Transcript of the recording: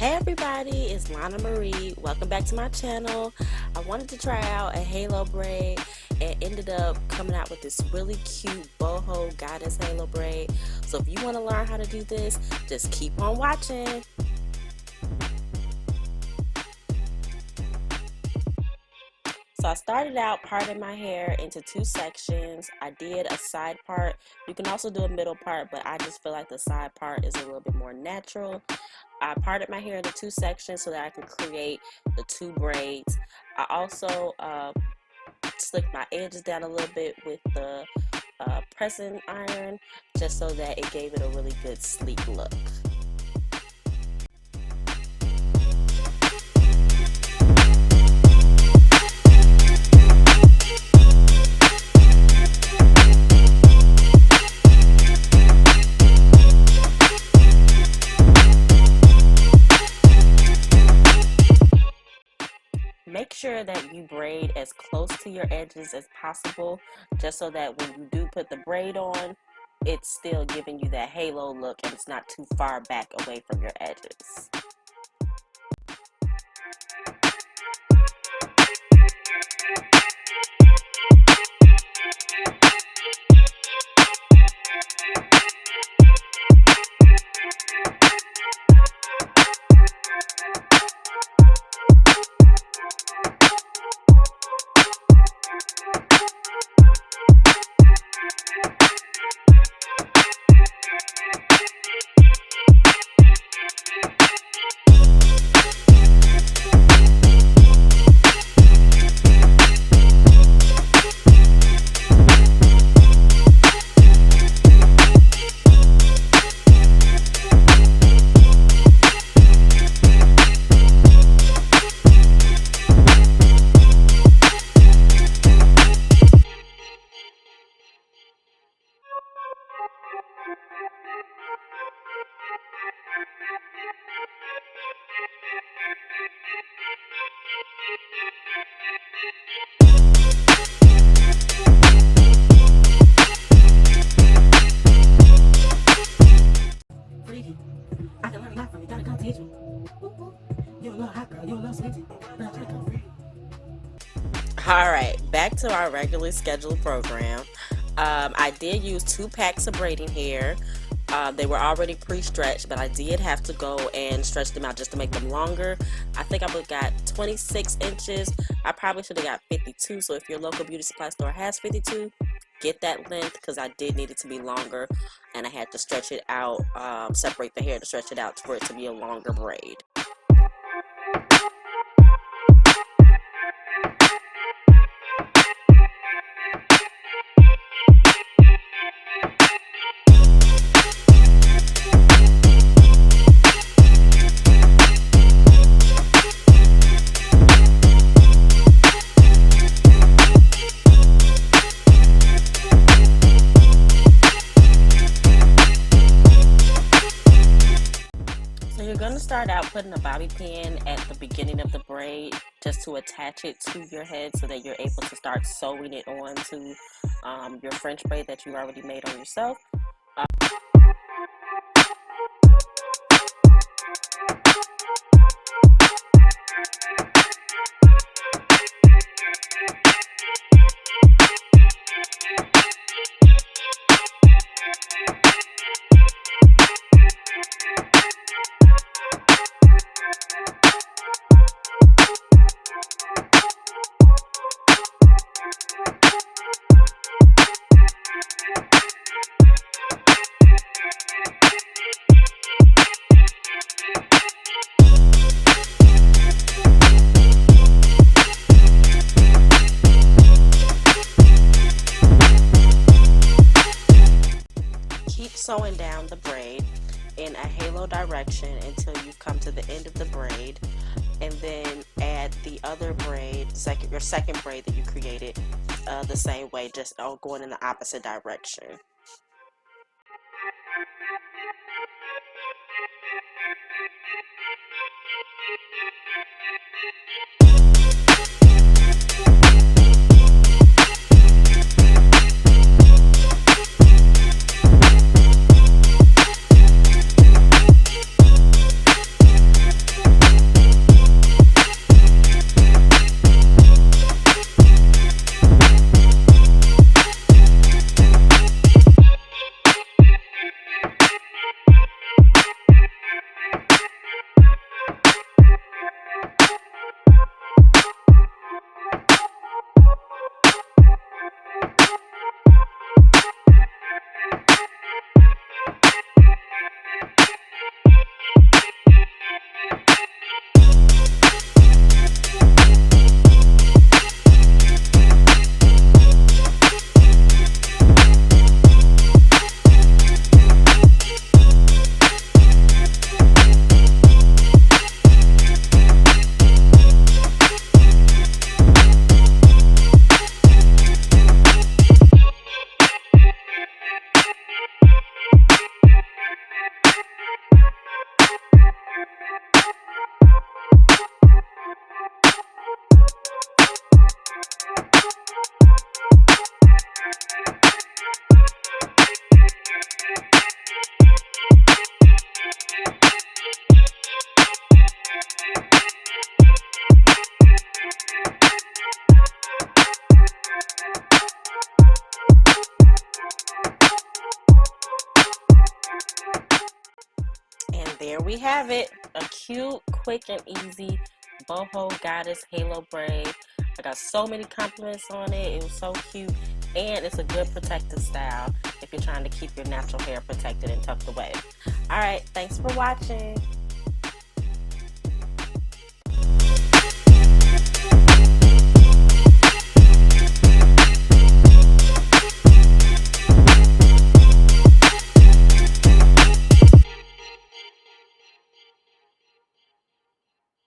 Hey everybody, it's Lana Marie. Welcome back to my channel. I wanted to try out a halo braid and ended up coming out with this really cute boho goddess halo braid. So if you want to learn how to do this, just keep on watching. So I started out parting my hair into two sections. I did a side part. You can also do a middle part, but I just feel like the side part is a little bit more natural. I parted my hair into two sections so that I could create the two braids. I also slicked my edges down a little bit with the pressing iron just so that it gave it a really good sleek look. Make sure that you braid as close to your edges as possible, just so that when you do put the braid on, it's still giving you that halo look and it's not too far back away from your edges. I can learn a lot from you, gotta come teach me. You a little hot girl, you a little sweetie. But I try to come free. Alright, back to our regularly scheduled program. I did use 2 packs of braiding hair. They were already pre-stretched, but I did have to go and stretch them out just to make them longer. I think I got 26 inches. I probably should have got 52, so if your local beauty supply store has 52, get that length, because I did need it to be longer and I had to stretch it out, separate the hair to stretch it out for it to be a longer braid. You're going to start out putting a bobby pin at the beginning of the braid just to attach it to your head so that you're able to start sewing it on to your French braid that you already made on yourself. Keep sewing down the braid in a halo direction until you've come to the end of the braid, and then add the other braid, your second braid that you created, the same way, just going in the opposite direction. it, a cute, quick, and easy boho goddess halo braid. I got so many compliments on it. It was so cute, and it's a good protective style if you're trying to keep your natural hair protected and tucked away. All right, thanks for watching.